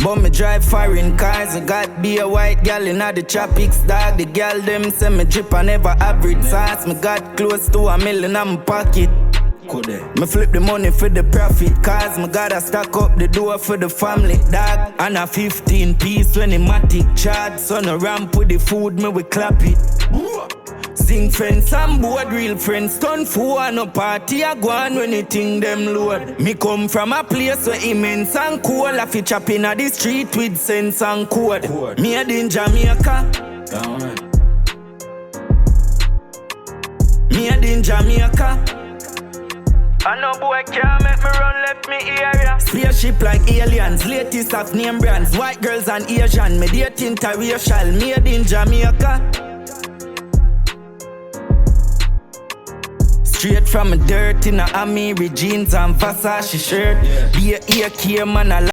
But me drive foreign cars. I got be a white gal in the tropics, dog. The gal them say me drip and never average sauce. Me got close to $1 million in my pocket. Me flip the money for the profit, cause me gotta stack up the door for the family, dog. And a 15-piece when the matic charge. So no ramp with the food, me we clap it. Sing friends and board, real friends turn for and no party a go on when the thing them load. Me come from a place where immense and cool. I fi chop in the street with sense and code. Made in Jamaica. Made in Jamaica. I know boy can't make me run left me area. Spaceship like aliens, latest of name brands. White girls and Asian, me date interracial. Made in Jamaica. Straight from a dirt in a Amiri jeans and Versace shirt. Be a AK man,